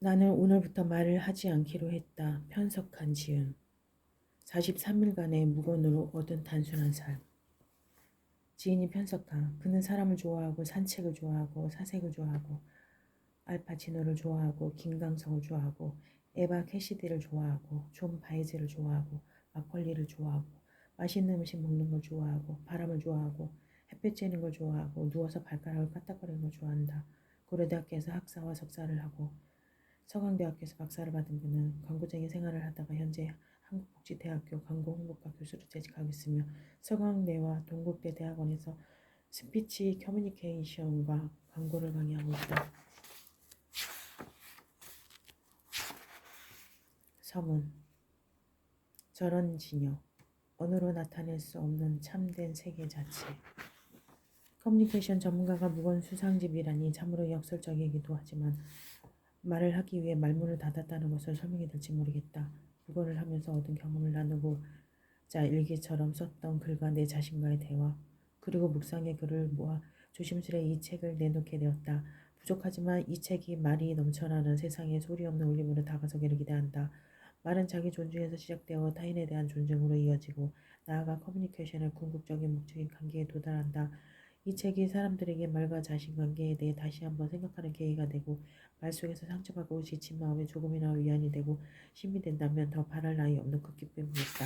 나는 오늘부터 말을 하지 않기로 했다. 편석한 지은. 43일간의 무건으로 얻은 단순한 삶. 지인이 편석한. 그는 사람을 좋아하고 산책을 좋아하고 사색을 좋아하고 알파치노를 좋아하고 김강성을 좋아하고 에바 캐시디를 좋아하고 존 바이즈를 좋아하고 막걸리를 좋아하고 맛있는 음식 먹는 걸 좋아하고 바람을 좋아하고 햇볕 쬐는 걸 좋아하고 누워서 발가락을 까딱거리는 걸 좋아한다. 고려대학교에서 학사와 석사를 하고 서강대학교에서 박사를 받은 그는 광고쟁이 생활을 하다가 현재 한국복지대학교 광고홍보과 교수로 재직하고 있으며 서강대와 동국대 대학원에서 스피치 커뮤니케이션과 광고를 강의하고 있다. 서문. 저런 진여. 언어로 나타낼 수 없는 참된 세계 자체. 커뮤니케이션 전문가가 무거운 수상집이라니 참으로 역설적이기도 하지만 말을 하기 위해 말문을 닫았다는 것을 설명이 될지 모르겠다. 국어를 하면서 얻은 경험을 나누고자 일기처럼 썼던 글과 내 자신과의 대화, 그리고 묵상의 글을 모아 조심스레 이 책을 내놓게 되었다. 부족하지만 이 책이 말이 넘쳐나는 세상에 소리 없는 울림으로 다가서기를 기대한다. 말은 자기 존중에서 시작되어 타인에 대한 존중으로 이어지고 나아가 커뮤니케이션의 궁극적인 목적인 관계에 도달한다. 이 책이 사람들에게 말과 자신 관계에 대해 다시 한번 생각하는 계기가 되고 말 속에서 상처받고 지친 마음에 조금이나마 위안이 되고 힘이 된다면 더 바랄 나위 없는 그 기쁨이었다.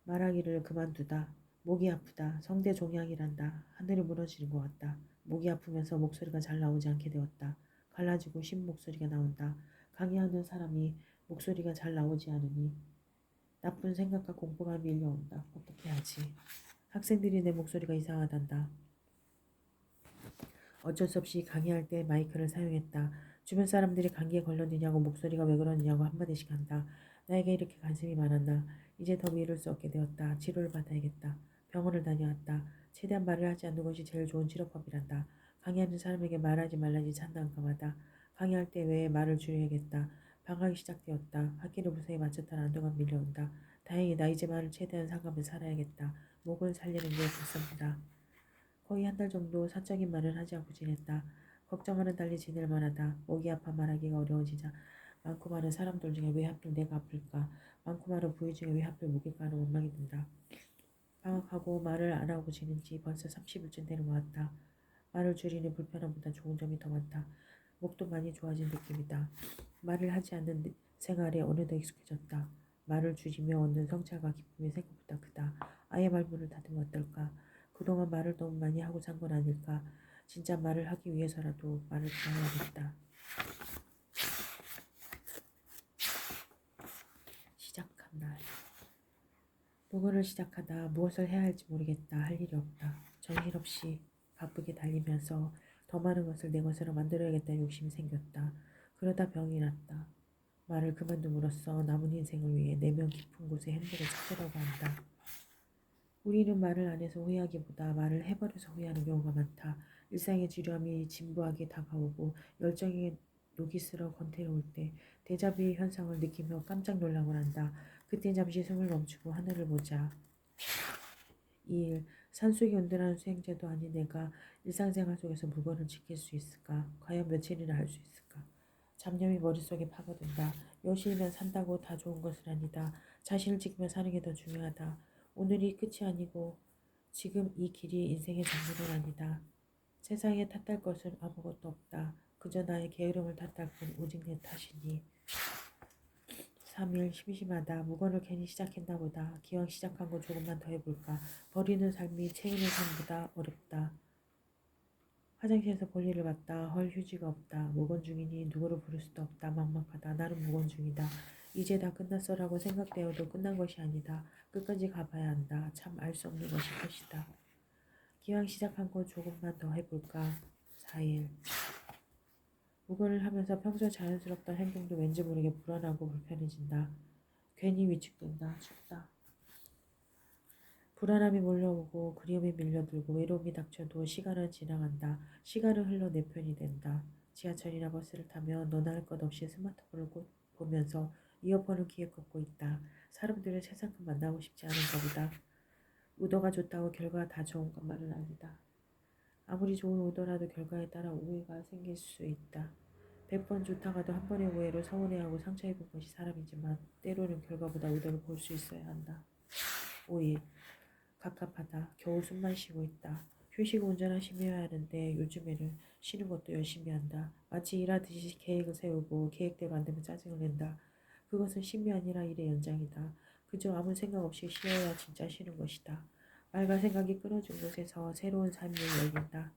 말하기를 그만두다. 목이 아프다. 성대 종양이란다. 하늘이 무너지는 것 같다. 목이 아프면서 목소리가 잘 나오지 않게 되었다. 갈라지고 쉰 목소리가 나온다. 강의하는 사람이 목소리가 잘 나오지 않으니 나쁜 생각과 공포가 밀려온다. 어떻게 하지? 학생들이 내 목소리가 이상하단다. 어쩔 수 없이 강의할 때 마이크를 사용했다. 주변 사람들이 감기에 걸렸느냐고 목소리가 왜 그러느냐고 한마디씩 한다. 나에게 이렇게 관심이 많았나. 이제 더 미룰 수 없게 되었다. 치료를 받아야겠다. 병원을 다녀왔다. 최대한 말을 하지 않는 것이 제일 좋은 치료법이란다. 강의하는 사람에게 말하지 말라니 참 난감하다. 강의할 때 왜 말을 줄여야겠다. 방학이 시작되었다. 학기를 무사히 마쳤다는 안도가 밀려온다. 다행이다. 이제 말을 최대한 삼가면서 살아야겠다. 목을 살리는 게 불쌍하다. 거의 한 달 정도 사적인 말을 하지 않고 지냈다. 걱정하는 달리 지낼 만하다. 목이 아파 말하기가 어려워지자 많고 많은 사람들 중에 왜 하필 내가 아플까? 많고 많은 부위 중에 왜 하필 목일까 하는 원망이 든다. 방학하고 말을 안 하고 지낸 지 벌써 30일쯤 되는 것 같다. 말을 줄이는 불편함보다 좋은 점이 더 많다. 목도 많이 좋아진 느낌이다. 말을 하지 않는 생활에 어느덧 익숙해졌다. 말을 줄이며 얻는 성찰과 기쁨이 생각보다 크다. 아예 말문을 닫으면 어떨까? 그동안 말을 너무 많이 하고 산 건 아닐까? 진짜 말을 하기 위해서라도 말을 그만해야겠다. 시작한 날. 녹음을 시작하다 무엇을 해야 할지 모르겠다. 할 일이 없다. 정신없이 바쁘게 달리면서 더 많은 것을 내 것으로 만들어야겠다는 욕심이 생겼다. 그러다 병이 났다. 말을 그만둠으로써 남은 인생을 위해 내면 깊은 곳에 행복을 찾으려고 한다. 우리는 말을 안 해서 후회하기보다 말을 해버려서 후회하는 경우가 많다. 일상의 지루함이 진부하게 다가오고 열정이 녹이 슬어 권태로울 때 데자뷰 현상을 느끼며 깜짝 놀라곤 한다. 그땐 잠시 숨을 멈추고 하늘을 보자. 2일 산속에 운전하는 수행자도 아닌 내가 일상생활 속에서 물건을 지킬 수 있을까? 과연 며칠이나 할 수 있을까? 잡념이 머릿속에 파고든다. 열심히만 산다고 다 좋은 것은 아니다. 자신을 지키며 사는 게 더 중요하다. 오늘이 끝이 아니고 지금 이 길이 인생의 전부는 아니다. 세상에 탓할 것은 아무것도 없다. 그저 나의 게으름을 탓할 뿐 오직 내 탓이니. 3일 심심하다. 무건을 괜히 시작했나 보다. 기왕 시작한 거 조금만 더 해볼까. 버리는 삶이 채우는 삶보다 어렵다. 화장실에서 볼일을 봤다. 헐 휴지가 없다. 무건 중이니 누구를 부를 수도 없다. 막막하다. 나는 무건 중이다. 이제 다 끝났어라고 생각되어도 끝난 것이 아니다. 끝까지 가봐야 한다. 참 알 수 없는 것이 끝이다. 기왕 시작한 거 조금만 더 해볼까. 4일 무건을 하면서 평소 자연스럽던 행동도 왠지 모르게 불안하고 불편해진다. 괜히 위축된다. 춥다. 불안함이 몰려오고 그리움이 밀려들고 외로움이 닥쳐도 시간은 지나간다. 시간은 흘러 내 편이 된다. 지하철이나 버스를 타면 너나 할 것 없이 스마트폰을 보면서 이어폰을 귀에 꽂고 있다. 사람들을 새삼 만나고 싶지 않은가 보다. 의도가 좋다고 결과가 다 좋은 것만은 아니다. 아무리 좋은 오더라도 결과에 따라 오해가 생길 수 있다. 100번 좋다가도 한 번의 오해로 서운해하고 상처 입은 것이 사람이지만 때로는 결과보다 의도를 볼 수 있어야 한다. 5일. 갑갑하다. 겨우 숨만 쉬고 있다. 휴식 온전한 쉼이어야 하는데 요즘에는 쉬는 것도 열심히 한다. 마치 일하듯이 계획을 세우고 계획대로 안 되면 짜증을 낸다. 그것은 쉼이 아니라 일의 연장이다. 그저 아무 생각 없이 쉬어야 진짜 쉬는 것이다. 말과 생각이 끊어진 곳에서 새로운 삶이 열린다.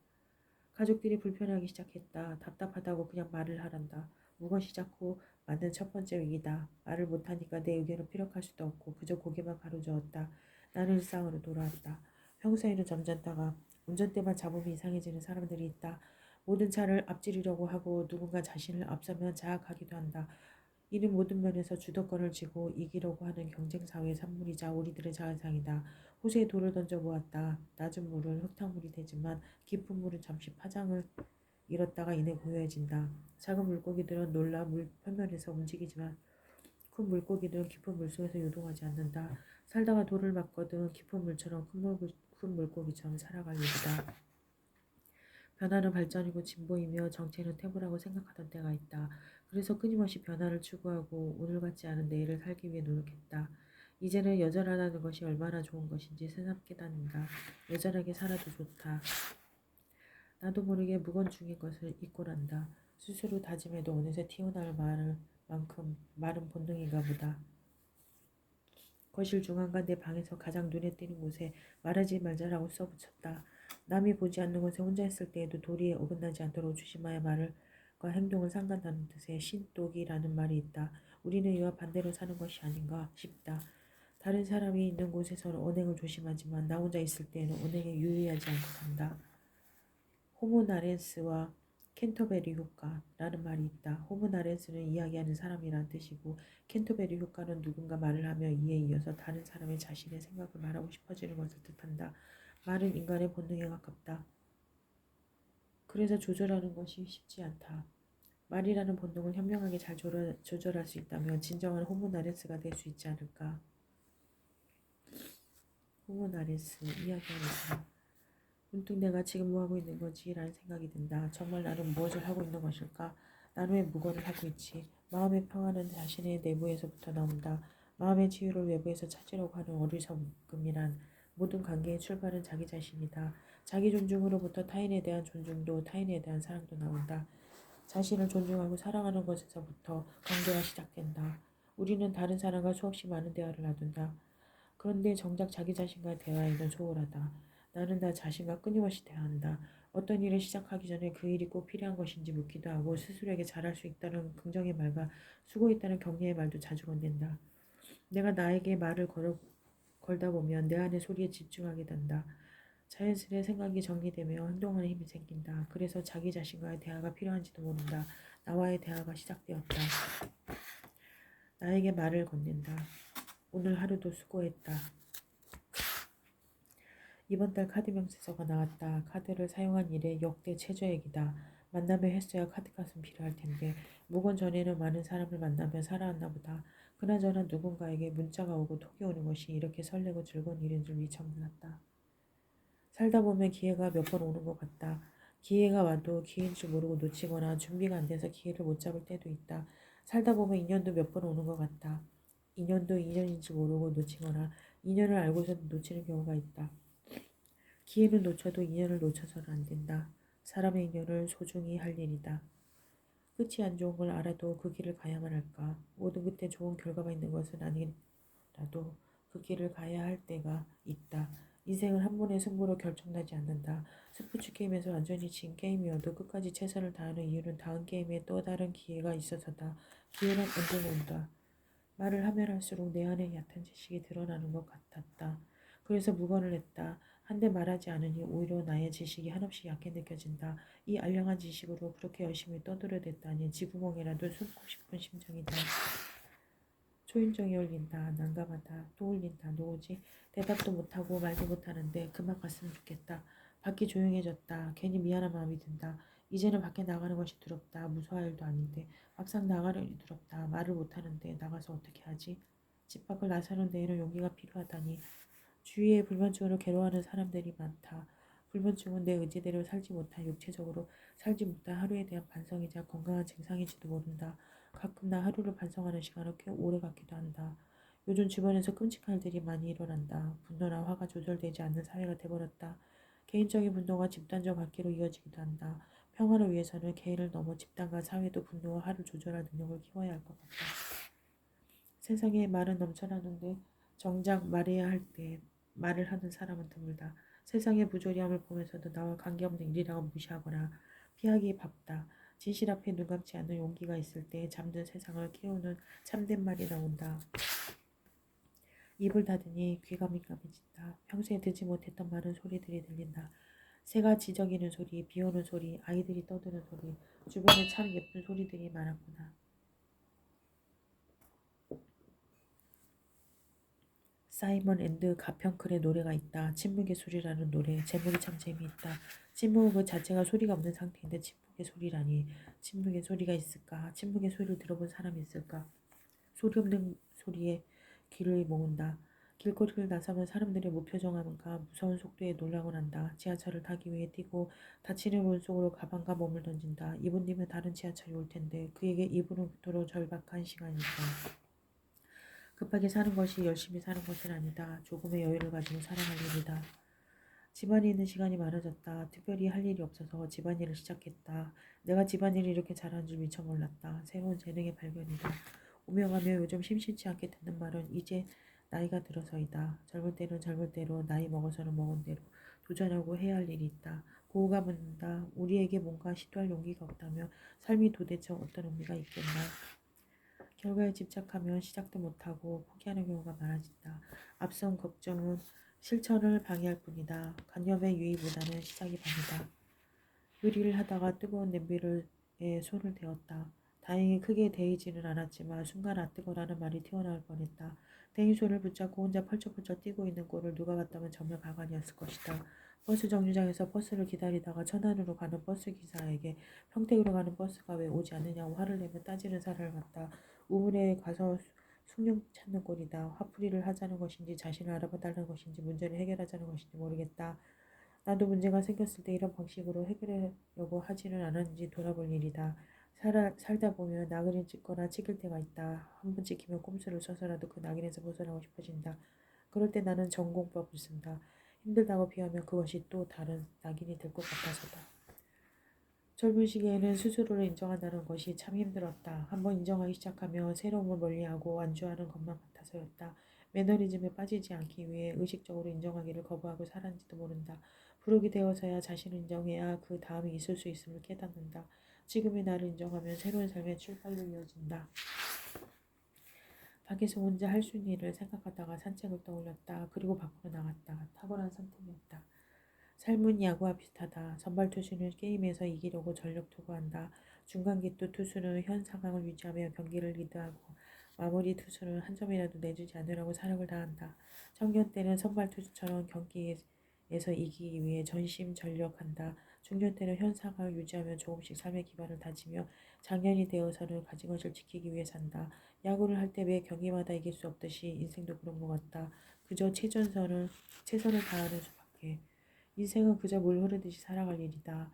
가족들이 불편하기 시작했다. 답답하다고 그냥 말을 하란다. 무것이 자꾸 맞는 첫 번째 위기다. 말을 못하니까 내 의견을 피력할 수도 없고 그저 고개만 가로저었다. 나는 일상으로 돌아왔다. 평소에는 점잖다가 운전대만 잡으면 이상해지는 사람들이 있다. 모든 차를 앞지르려고 하고 누군가 자신을 앞서면 자학하기도 한다. 이는 모든 면에서 주도권을 쥐고 이기려고 하는 경쟁사회의 산물이자 우리들의 자아상이다. 호수에 돌을 던져보았다. 낮은 물은 흙탕물이 되지만 깊은 물은 잠시 파장을 잃었다가 이내 고요해진다. 작은 물고기들은 놀라 물 표면에서 움직이지만 큰 물고기들은 깊은 물속에서 요동하지 않는다. 살다가 돌을 맞거든 깊은 물처럼 큰 물고기처럼 살아갈 일이다. 변화는 발전이고 진보이며 정체는 태보라고 생각하던 때가 있다. 그래서 끊임없이 변화를 추구하고 오늘 같지 않은 내일을 살기 위해 노력했다. 이제는 여전하다는 것이 얼마나 좋은 것인지 새삼 깨닫는다. 여전하게 살아도 좋다. 나도 모르게 무건중인 것을 잊고 난다. 스스로 다짐해도 어느새 튀어나올 말을 만큼 마른 본능인가 보다. 거실 중앙과 내 방에서 가장 눈에 띄는 곳에 말하지 말자라고 써붙였다. 남이 보지 않는 곳에 혼자 있을 때에도 도리에 어긋나지 않도록 조심하여 말과 행동을 상관하는 뜻의 신독이라는 말이 있다. 우리는 이와 반대로 사는 것이 아닌가 싶다. 다른 사람이 있는 곳에서는 언행을 조심하지만 나 혼자 있을 때에는 언행에 유의하지 않고 산다. 호모나렌스와 캔터베리 효과라는 말이 있다. 호모나렌스는 이야기하는 사람이란 뜻이고 캔터베리 효과는 누군가 말을 하며 이에 이어서 다른 사람의 자신의 생각을 말하고 싶어지는 것을 뜻한다. 말은 인간의 본능에 가깝다. 그래서 조절하는 것이 쉽지 않다. 말이라는 본능을 현명하게 잘 조절할 수 있다면 진정한 호모나렌스가 될 수 있지 않을까. 호모나렌스 이야기하는 사람. 문득 내가 지금 뭐하고 있는 거지? 라는 생각이 든다. 정말 나는 무엇을 하고 있는 것일까? 나는 왜 무거를 하고 있지? 마음의 평화는 자신의 내부에서부터 나온다. 마음의 치유를 외부에서 찾으려고 하는 어리석음이란 모든 관계의 출발은 자기 자신이다. 자기 존중으로부터 타인에 대한 존중도 타인에 대한 사랑도 나온다. 자신을 존중하고 사랑하는 것에서부터 관계가 시작된다. 우리는 다른 사람과 수없이 많은 대화를 나눈다. 그런데 정작 자기 자신과의 대화에는 소홀하다. 나는 나 자신과 끊임없이 대화한다. 어떤 일을 시작하기 전에 그 일이 꼭 필요한 것인지 묻기도 하고 스스로에게 잘할 수 있다는 긍정의 말과 수고했다는 격려의 말도 자주 건넨다. 내가 나에게 걸다 보면 내 안의 소리에 집중하게 된다. 자연스레 생각이 정리되며 행동하는 힘이 생긴다. 그래서 자기 자신과의 대화가 필요한지도 모른다. 나와의 대화가 시작되었다. 나에게 말을 건넨다. 오늘 하루도 수고했다. 이번 달 카드 명세서가 나왔다. 카드를 사용한 일에 역대 최저액이다. 만남의 횟수야 카드값은 필요할 텐데 무건 전에는 많은 사람을 만나며 살아왔나 보다. 그나저나 누군가에게 문자가 오고 톡이 오는 것이 이렇게 설레고 즐거운 일인 줄 미처 몰랐다. 살다 보면 기회가 몇 번 오는 것 같다. 기회가 와도 기회인 줄 모르고 놓치거나 준비가 안 돼서 기회를 못 잡을 때도 있다. 살다 보면 인연도 몇 번 오는 것 같다. 인연도 인연인 줄 모르고 놓치거나 인연을 알고서도 놓치는 경우가 있다. 기회는 놓쳐도 인연을 놓쳐서는 안 된다. 사람의 인연을 소중히 할 일이다. 끝이 안 좋은 걸 알아도 그 길을 가야만 할까? 모든 끝에 좋은 결과가 있는 것은 아니라도 그 길을 가야 할 때가 있다. 인생은 한 번의 승부로 결정나지 않는다. 스포츠 게임에서 완전히 진 게임이어도 끝까지 최선을 다하는 이유는 다음 게임에 또 다른 기회가 있어서다. 기회는 언제 온다. 말을 하면 할수록 내 안에 얕은 지식이 드러나는 것 같았다. 그래서 무건을 했다. 한데 말하지 않으니 오히려 나의 지식이 한없이 약해 느껴진다. 이 알량한 지식으로 그렇게 열심히 떠들어댔다니 쥐구멍이라도 숨고 싶은 심정이다. 초인종이 울린다. 난감하다. 또 울린다. 누구지? 대답도 못하고 말도 못하는데 그만 갔으면 좋겠다. 밖이 조용해졌다. 괜히 미안한 마음이 든다. 이제는 밖에 나가는 것이 두렵다. 무서워할 일도 아닌데 막상 나가려니 두렵다. 말을 못하는데 나가서 어떻게 하지? 집 밖을 나서는 데에는 용기가 필요하다니. 주위에 불면증으로 괴로워하는 사람들이 많다. 불면증은 내 의지대로 살지 못한 육체적으로 살지 못한 하루에 대한 반성이자 건강한 증상인지도 모른다. 가끔 나 하루를 반성하는 시간은 꽤 오래 갖기도 한다. 요즘 주변에서 끔찍한 일들이 많이 일어난다. 분노나 화가 조절되지 않는 사회가 돼버렸다. 개인적인 분노가 집단적 악기로 이어지기도 한다. 평화를 위해서는 개인을 넘어 집단과 사회도 분노와 화를 조절할 능력을 키워야 할 것 같다. 세상에 말은 넘쳐나는데 정작 말해야 할 때 말을 하는 사람은 드물다. 세상의 부조리함을 보면서도 나와 관계없는 일이라고 무시하거나 피하기 바쁘다. 진실 앞에 눈 감지 않는 용기가 있을 때 잠든 세상을 깨우는 참된 말이 나온다. 입을 닫으니 귀가 민감해진다. 평소에 듣지 못했던 많은 소리들이 들린다. 새가 지저귀는 소리, 비 오는 소리, 아이들이 떠드는 소리, 주변에 참 예쁜 소리들이 많았구나. 사이먼 앤드 가펑클의 노래가 있다. 침묵의 소리라는 노래. 제목이 참 재미있다. 침묵은 그 자체가 소리가 없는 상태인데 침묵의 소리라니. 침묵의 소리가 있을까? 침묵의 소리를 들어본 사람이 있을까? 소리 없는 소리에 귀를 모은다. 길거리를 나서면 사람들의 무표정함과 무서운 속도에 놀라곤 한다. 지하철을 타기 위해 뛰고 닫히는 문 속으로 가방과 몸을 던진다. 2분 뒤면 다른 지하철이 올 텐데 그에게 2분은 그토록 절박한 시간일까. 급하게 사는 것이 열심히 사는 것은 아니다. 조금의 여유를 가지고 살아갈 일이다. 집안에 있는 시간이 많아졌다. 특별히 할 일이 없어서 집안일을 시작했다. 내가 집안일을 이렇게 잘하는 줄 미처 몰랐다. 새로운 재능의 발견이다. 오며 가며 요즘 심심치 않게 듣는 말은 이제 나이가 들어서이다. 젊을 때는 젊을 대로, 나이 먹어서는 먹은 대로 도전하고 해야 할 일이 있다. 고우가 묻는다. 우리에게 뭔가 시도할 용기가 없다며 삶이 도대체 어떤 의미가 있겠나. 결과에 집착하면 시작도 못하고 포기하는 경우가 많아진다. 앞선 걱정은 실천을 방해할 뿐이다. 관념의 유의보다는 시작이 반이다. 요리를 하다가 뜨거운 냄비에 손을 대었다. 다행히 크게 데이지는 않았지만 순간 아 뜨거라는 말이 튀어나올 뻔했다. 데인 손을 붙잡고 혼자 펄쩍펄쩍 뛰고 있는 꼴을 누가 봤다면 정말 가관이었을 것이다. 버스 정류장에서 버스를 기다리다가 천안으로 가는 버스 기사에게 평택으로 가는 버스가 왜 오지 않느냐고 화를 내며 따지는 사람을 봤다. 우물에 가서 숭늉 찾는 꼴이다. 화풀이를 하자는 것인지 자신을 알아봐달라는 것인지 문제를 해결하자는 것인지 모르겠다. 나도 문제가 생겼을 때 이런 방식으로 해결하려고 하지는 않았는지 돌아볼 일이다. 살다 보면 나그네 찍거나 찍힐 때가 있다. 한 번 찍히면 꼼수를 써서라도 그 낙인에서 벗어나고 싶어진다. 그럴 때 나는 전공법을 쓴다. 힘들다고 비하면 그것이 또 다른 낙인이 될 것 같아서다. 젊은 시기에는 스스로를 인정한다는 것이 참 힘들었다. 한번 인정하기 시작하면 새로움을 멀리하고 안주하는 것만 같아서였다. 매너리즘에 빠지지 않기 위해 의식적으로 인정하기를 거부하고 살았는지도 모른다. 부록이 되어서야 자신을 인정해야 그 다음이 있을 수 있음을 깨닫는다. 지금의 나를 인정하면 새로운 삶의 출발로 이어진다. 밖에서 혼자 할 수 있는 일을 생각하다가 산책을 떠올렸다. 그리고 밖으로 나갔다. 탁월한 선택이었다. 삶은 야구와 비슷하다. 선발 투수는 게임에서 이기려고 전력 투구한다. 중간 기또 투수는 현 상황을 유지하며 경기를 리드하고 마무리 투수는 한 점이라도 내주지 않으려고 사력을 다한다. 청년 때는 선발 투수처럼 경기에서 이기기 위해 전심전력한다. 중년 때는 현 상황을 유지하며 조금씩 삶의 기반을 다지며 장년이 되어서는 가진 것을 지키기 위해 산다. 야구를 할 때 매 경기마다 이길 수 없듯이 인생도 그런 것 같다. 그저 최선을 다하는 수밖에. 인생은 그저 물 흐르듯이 살아갈 일이다.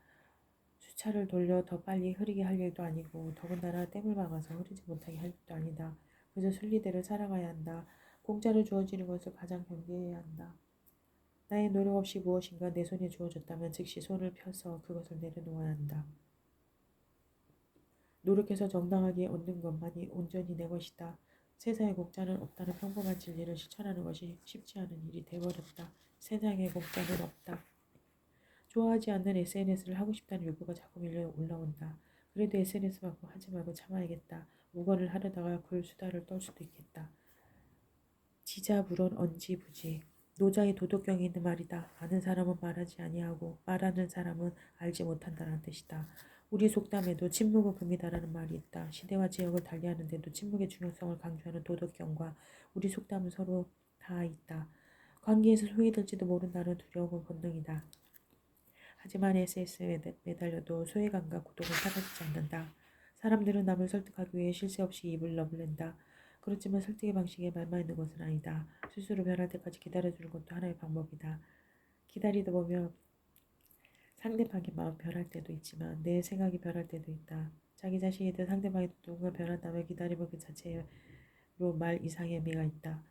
수차를 돌려 더 빨리 흐르게 할 일도 아니고 더군다나 댐을 막아서 흐르지 못하게 할 일도 아니다. 그저 순리대로 살아가야 한다. 공짜로 주어지는 것을 가장 경계해야 한다. 나의 노력 없이 무엇인가 내 손에 주어졌다면 즉시 손을 펴서 그것을 내려놓아야 한다. 노력해서 정당하게 얻는 것만이 온전히 내 것이다. 세상에 공짜는 없다는 평범한 진리를 실천하는 것이 쉽지 않은 일이 돼버렸다. 세상에 공짜는 없다. 좋아하지 않는 SNS를 하고 싶다는 욕구가 자꾸 밀려 올라온다. 그래도 SNS만큼 하지 말고 참아야겠다. 무건을 하려다가 글 수다를 떨 수도 있겠다. 지자불언 언지부지. 노자의 도덕경에 있는 말이다. 아는 사람은 말하지 아니하고 말하는 사람은 알지 못한다는 뜻이다. 우리 속담에도 침묵은 금이다라는 말이 있다. 시대와 지역을 달리하는데도 침묵의 중요성을 강조하는 도덕경과 우리 속담은 서로 다 있다. 관계에서 소외될지도 모른다는 두려움은 본능이다. 하지만 SNS에 매달려도 소외감과 고독은 사라지지 않는다. 사람들은 남을 설득하기 위해 쉴 새 없이 입을 너블낸다. 그렇지만 설득의 방식에 말만 있는 것은 아니다. 스스로 변할 때까지 기다려주는 것도 하나의 방법이다. 기다리다 보면 상대방의 마음 변할 때도 있지만 내 생각이 변할 때도 있다. 자기 자신이든 상대방이든 누군가 변한다면 기다림은 그 자체로 말 이상의 의미가 있다.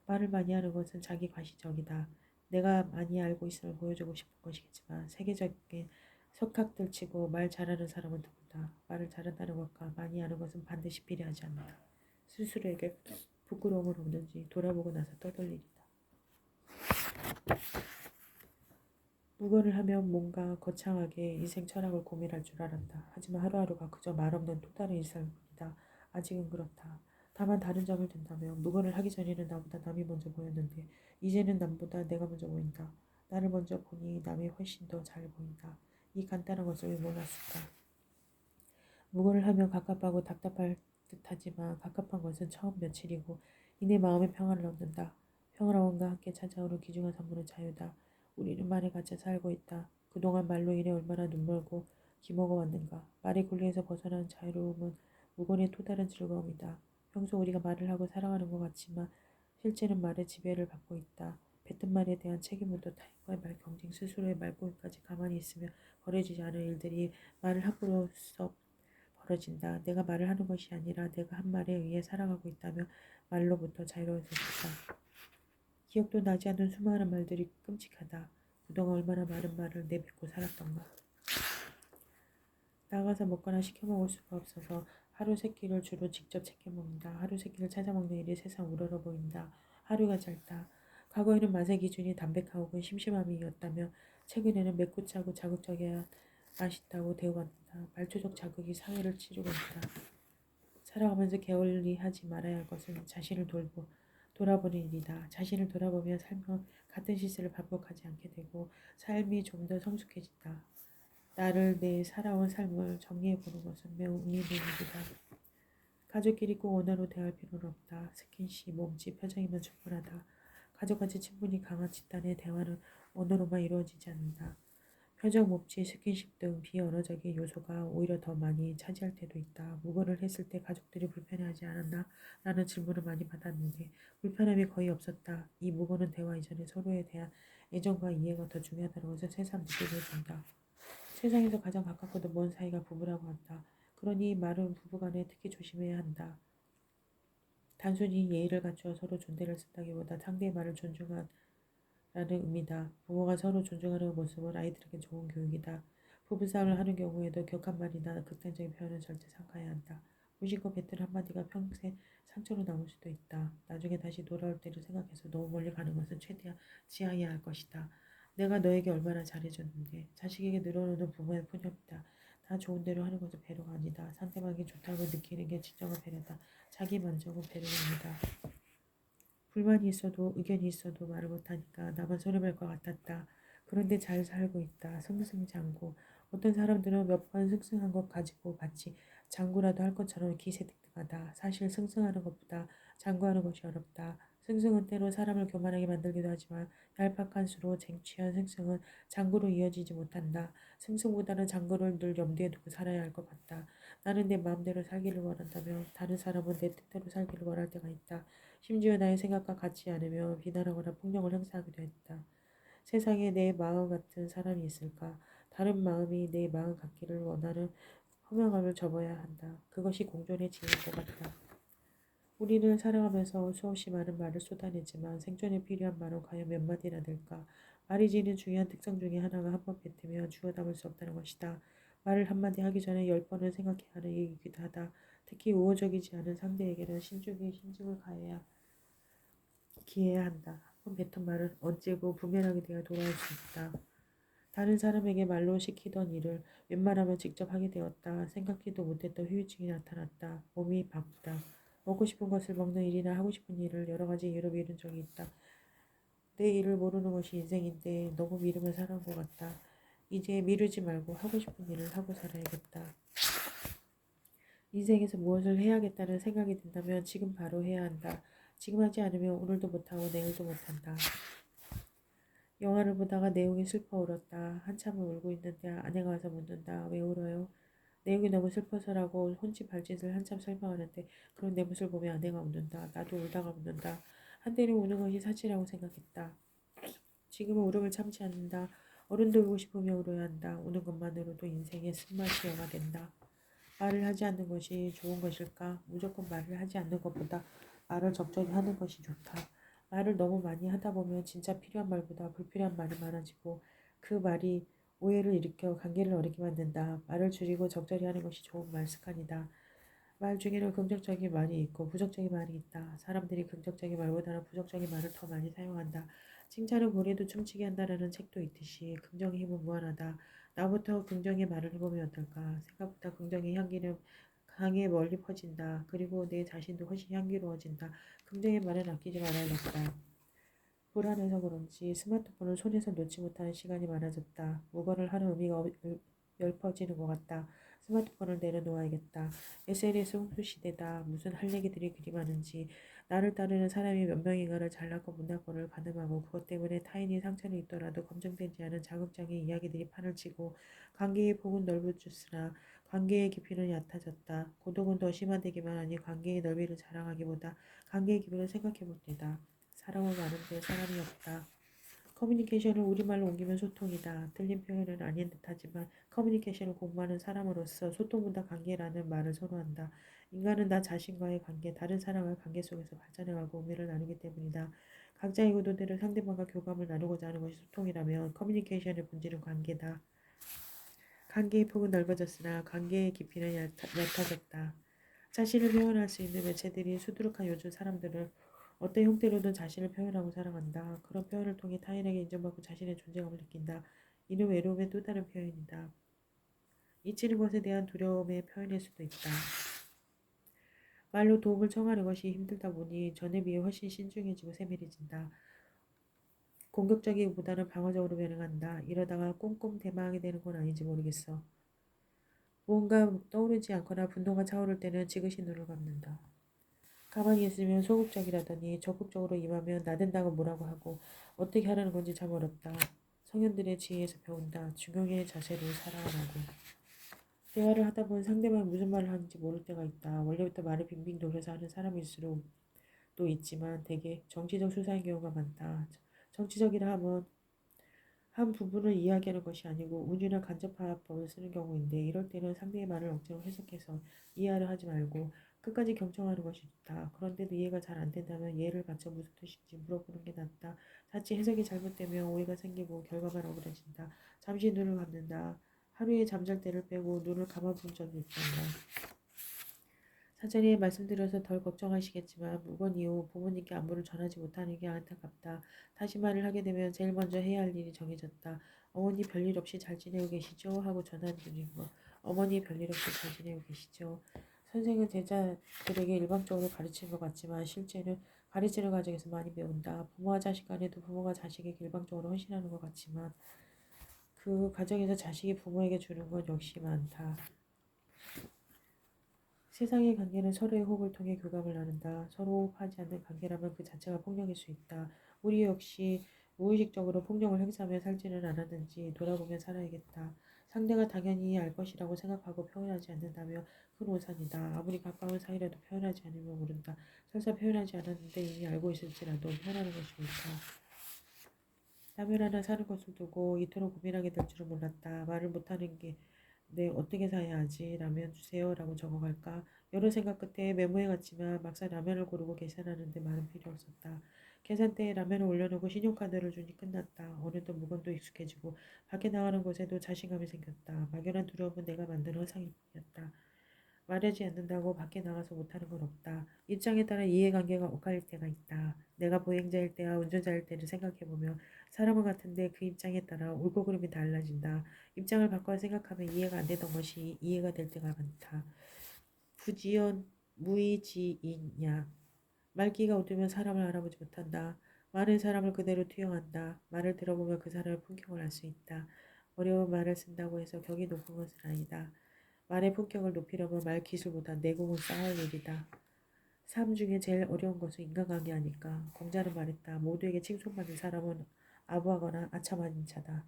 말을 많이 하는 것은 자기 과시적이다. 내가 많이 알고 있음을 보여주고 싶은 것이겠지만 세계적인 석학들 치고 말 잘하는 사람은 누구다. 말을 잘한다는 것과 많이 하는 것은 반드시 비례하지 않는다. 스스로에게 부끄러움은 없는지 돌아보고 나서 떠돌리리다. 무거를 하면 뭔가 거창하게 인생 철학을 고민할 줄 알았다. 하지만 하루하루가 그저 말없는 또 다른 일상일 뿐이다. 아직은 그렇다. 다만 다른 점을 든다면 무거를 하기 전에는 나보다 남이 먼저 보였는데 이제는 남보다 내가 먼저 보인다. 나를 먼저 보니 남이 훨씬 더 잘 보인다. 이 간단한 것을 왜 몰랐을까? 무거를 하면 갑갑하고 답답할 듯하지만 갑갑한 것은 처음 며칠이고 이내 마음의 평화를 얻는다. 평화로움과 함께 찾아오는 귀중한 선물은 자유다. 우리는 말에 갇혀 살고 있다. 그동안 말로 인해 얼마나 눈멀고 기먹어 왔는가. 말의 굴레에서 벗어난 자유로움은 무건의 또 다른 즐거움이다. 평소 우리가 말을 하고 살아가는 것 같지만 실제는 말의 지배를 받고 있다. 뱉은 말에 대한 책임부터 타인과의 말 경쟁, 스스로의 말고기까지 가만히 있으면 벌어지지 않을 일들이 말을 함으로써 벌어진다. 내가 말을 하는 것이 아니라 내가 한 말에 의해 살아가고 있다면 말로부터 자유로워질 수 있다. 기억도 나지 않는 수많은 말들이 끔찍하다. 그동안 얼마나 많은 말을 내뱉고 살았던가. 나가서 먹거나 시켜 먹을 수가 없어서 하루 세 끼를 주로 직접 챙겨 먹는다. 하루 세 끼를 찾아 먹는 일이 세상 우러러 보인다. 하루가 짧다. 과거에는 맛의 기준이 담백하고 혹은 심심함이었다며 최근에는 맵고 짜고 자극적이야 맛있다고 대우받는다. 말초적 자극이 사회를 치르고 있다. 살아가면서 게을리 하지 말아야 할 것은 자신을 돌아보는 일이다. 자신을 돌아보면 삶은 같은 실수를 반복하지 않게 되고 삶이 좀 더 성숙해진다. 나를 내 살아온 삶을 정리해보는 것은 매우 의미 있는 일이다. 가족끼리 꼭 언어로 대할 필요는 없다. 스킨십, 몸짓, 표정이면 충분하다. 가족같이 친분이 강한 집단의 대화는 언어로만 이루어지지 않는다. 표정, 몸짓, 스킨십 등 비언어적인 요소가 오히려 더 많이 차지할 때도 있다. 무거를 했을 때 가족들이 불편해하지 않았나? 라는 질문을 많이 받았는데 불편함이 거의 없었다. 이 무거는 대화 이전에 서로에 대한 애정과 이해가 더 중요하다는 것을 새삼 느끼게 해준다. 세상에서 가장 가깝고도 먼 사이가 부부라고 한다. 그러니 말은 부부간에 특히 조심해야 한다. 단순히 예의를 갖추어 서로 존대를 쓴다기보다 상대의 말을 존중하는 의미다. 부모가 서로 존중하는 모습은 아이들에게 좋은 교육이다. 부부싸움을 하는 경우에도 격한 말이나 극단적인 표현은 절대 삼가야 한다. 무심코 뱉은 한마디가 평생 상처로 남을 수도 있다. 나중에 다시 돌아올 때를 생각해서 너무 멀리 가는 것은 최대한 지양해야 할 것이다. 내가 너에게 얼마나 잘해줬는데 자식에게 늘어놓는 부모의 푸념이다. 다 좋은 대로 하는 것은 배려가 아니다. 상대방이 좋다고 느끼는 게 진정한 배려다. 자기 만족은 배려가 아니다. 불만이 있어도 의견이 있어도 말을 못하니까 나만 손해볼 것 같았다. 그런데 잘 살고 있다. 승승장구. 어떤 사람들은 몇 번 승승한 것 가지고 마치 장구라도 할 것처럼 기세등등하다. 사실 승승하는 것보다 장구하는 것이 어렵다. 승승은 때로 사람을 교만하게 만들기도 하지만 얄팍한 수로 쟁취한 승승은 장구로 이어지지 못한다. 승승보다는 장구를 늘 염두에 두고 살아야 할 것 같다. 나는 내 마음대로 살기를 원한다면 다른 사람은 내 뜻대로 살기를 원할 때가 있다. 심지어 나의 생각과 같지 않으며 비난하거나 폭력을 행사하기도 했다. 세상에 내 마음 같은 사람이 있을까? 다른 마음이 내 마음 같기를 원하는 허망함을 접어야 한다. 그것이 공존의 지혜인 것 같다. 우리는 살아가면서 수없이 많은 말을 쏟아내지만 생존에 필요한 말은 과연 몇 마디나 될까? 말이 지닌 중요한 특성 중에 하나가 한 번 뱉으면 주워 담을 수 없다는 것이다. 말을 한마디 하기 전에 10번은 생각해야 하는 얘기이기도 하다. 특히 우호적이지 않은 상대에게는 신중히 신중을 기해야 한다. 한 번 뱉은 말은 언제고 부메랑이 되어 돌아올 수 있다. 다른 사람에게 말로 시키던 일을 웬만하면 직접 하게 되었다. 생각지도 못했던 후유증이 나타났다. 몸이 바쁘다. 먹고 싶은 것을 먹는 일이나 하고 싶은 일을 여러 가지 이유로 미룬 적이 있다. 내 일을 모르는 것이 인생인데 너무 미루며 살아온 것 같다. 이제 미루지 말고 하고 싶은 일을 하고 살아야겠다. 인생에서 무엇을 해야겠다는 생각이 든다면 지금 바로 해야 한다. 지금 하지 않으면 오늘도 못하고 내일도 못한다. 영화를 보다가 내용이 슬퍼 울었다. 한참을 울고 있는데 아내가 와서 묻는다. 왜 울어요? 내용이 너무 슬퍼서라고 혼집 발짓을 한참 설명하는데 그런 내 모습을 보며 아내가 묻는다. 나도 울다가 묻는다. 한때는 우는 것이 사치라고 생각했다. 지금은 울음을 참지 않는다. 어른도 울고 싶으며 울어야 한다. 우는 것만으로도 인생의 쓴맛이 영화된다. 말을 하지 않는 것이 좋은 것일까? 무조건 말을 하지 않는 것보다 말을 적절히 하는 것이 좋다. 말을 너무 많이 하다 보면 진짜 필요한 말보다 불필요한 말이 많아지고 그 말이 오해를 일으켜 관계를 어렵게 만든다. 말을 줄이고 적절히 하는 것이 좋은 말 습관이다. 말 중에는 긍정적인 말이 있고 부정적인 말이 있다. 사람들이 긍정적인 말보다는 부정적인 말을 더 많이 사용한다. 칭찬은 고래도 춤추게 한다라는 책도 있듯이 긍정의 힘은 무한하다. 나부터 긍정의 말을 해보면 어떨까? 생각보다 긍정의 향기는 강에 멀리 퍼진다. 그리고 내 자신도 훨씬 향기로워진다. 긍정의 말은 아끼지 말아야겠다. 불안해서 그런지 스마트폰을 손에서 놓지 못하는 시간이 많아졌다. 물건을 하는 의미가 엷어지는 것 같다. 스마트폰을 내려놓아야겠다. SNS 홍수 시대다. 무슨 할 얘기들이 그리 많은지. 나를 따르는 사람이 몇 명인가를 잘났고 못났고를 가늠하고 그것 때문에 타인이 상처를 입더라도 검증되지 않은 자극적인 이야기들이 판을 치고 관계의 폭은 넓어졌으나 관계의 깊이는 얕아졌다. 고독은 더 심화되기만 하니 관계의 넓이를 자랑하기보다 관계의 깊이를 생각해 볼 때다. 사람은 많은데 사람이 없다. 커뮤니케이션을 우리말로 옮기면 소통이다. 틀린 표현은 아닌 듯하지만 커뮤니케이션을 공부하는 사람으로서 소통보다 관계라는 말을 선호한다. 인간은 나 자신과의 관계, 다른 사람과의 관계 속에서 발전해가고 의미를 나누기 때문이다. 각자의 의도대로 상대방과 교감을 나누고자 하는 것이 소통이라면 커뮤니케이션의 본질은 관계다. 관계의 폭은 넓어졌으나 관계의 깊이는 얕아졌다. 자신을 표현할 수 있는 매체들이 수두룩한 요즘 사람들은 어떤 형태로든 자신을 표현하고 살아간다. 그런 표현을 통해 타인에게 인정받고 자신의 존재감을 느낀다. 이는 외로움의 또 다른 표현이다. 잊히는 것에 대한 두려움의 표현일 수도 있다. 말로 도움을 청하는 것이 힘들다 보니 전에 비해 훨씬 신중해지고 세밀해진다. 공격적이기보다는 방어적으로 변해간다. 이러다가 꼼꼼대망하게 되는 건 아닌지 모르겠어. 무언가 떠오르지 않거나 분노가 차오를 때는 지그시 눈을 감는다. 가만히 있으면 소극적이라더니 적극적으로 임하면 나댄다고 뭐라고 하고 어떻게 하라는 건지 참 어렵다. 성현들의 지혜에서 배운다. 중용의 자세로 살아가라고. 대화를 하다 보면 상대방이 무슨 말을 하는지 모를 때가 있다. 원래부터 말을 빙빙 돌려서 하는 사람일수록 또 있지만 대개 정치적 수사인 경우가 많다. 정치적이라 하면 한 부분을 이야기하는 것이 아니고 운유나 간접화법을 쓰는 경우인데 이럴 때는 상대의 말을 억지로 해석해서 이해하려 하지 말고 끝까지 경청하는 것이 좋다. 그런데도 이해가 잘 안 된다면 이해를 받쳐 무슨 뜻인지 물어보는 게 낫다. 자칫 해석이 잘못되면 오해가 생기고 결과만 억울해진다. 잠시 눈을 감는다. 하루에 잠잘 때를 빼고 눈을 감아본 적이 있단다. 사전에 말씀드려서 덜 걱정하시겠지만 무건 이후 부모님께 안부를 전하지 못하는 게 안타깝다. 다시 말을 하게 되면 제일 먼저 해야 할 일이 정해졌다. 어머니 별일 없이 잘 지내고 계시죠? 하고 전화드린 거. 어머니 별일 없이 잘 지내고 계시죠? 선생은 제자들에게 일방적으로 가르치는 것 같지만 실제는 가르치는 과정에서 많이 배운다. 부모와 자식 간에도 부모가 자식에게 일방적으로 헌신하는 것 같지만 그 과정에서 자식이 부모에게 주는 건 역시 많다. 세상의 관계는 서로의 호흡을 통해 교감을 나눈다. 서로 호흡하지 않는 관계라면 그 자체가 폭력일 수 있다. 우리 역시 무의식적으로 폭력을 행사하며 살지는 않았는지 돌아보며 살아야겠다. 상대가 당연히 알 것이라고 생각하고 표현하지 않는다면 큰 오산이다. 아무리 가까운 사이라도 표현하지 않으면 모른다. 설사 표현하지 않았는데 이미 알고 있을지라도 표현하는 것이 옳다. 라면 하나 사는 것을 두고 이토록 고민하게 될 줄은 몰랐다. 말을 못하는 게 네, 어떻게 사야 하지? 라면 주세요. 라고 적어갈까? 여러 생각 끝에 메모해 갔지만 막상 라면을 고르고 계산하는데 말은 필요 없었다. 계산대에 라면을 올려놓고 신용카드를 주니 끝났다. 어느덧 물건도 익숙해지고 밖에 나가는 곳에도 자신감이 생겼다. 막연한 두려움은 내가 만든 허상일 뿐이었다. 말하지 않는다고 밖에 나가서 못하는 건 없다. 입장에 따라 이해관계가 엇갈릴 때가 있다. 내가 보행자일 때와 운전자일 때를 생각해보면 사람은 같은데 그 입장에 따라 옳고 그름이 달라진다. 입장을 바꿔 생각하면 이해가 안 되던 것이 이해가 될 때가 많다. 부지연 무의지이냐. 말기가 어두면 사람을 알아보지 못한다. 많은 사람을 그대로 투영한다. 말을 들어보면 그 사람의 품격을 알 수 있다. 어려운 말을 쓴다고 해서 격이 높은 것은 아니다. 말의 품격을 높이려면 말 기술보다 내공을 쌓아야 할 일이다. 삶 중에 제일 어려운 것은 인간관계 아닐까. 공자는 말했다. 모두에게 칭송받는 사람은 아부하거나 아참한 자다.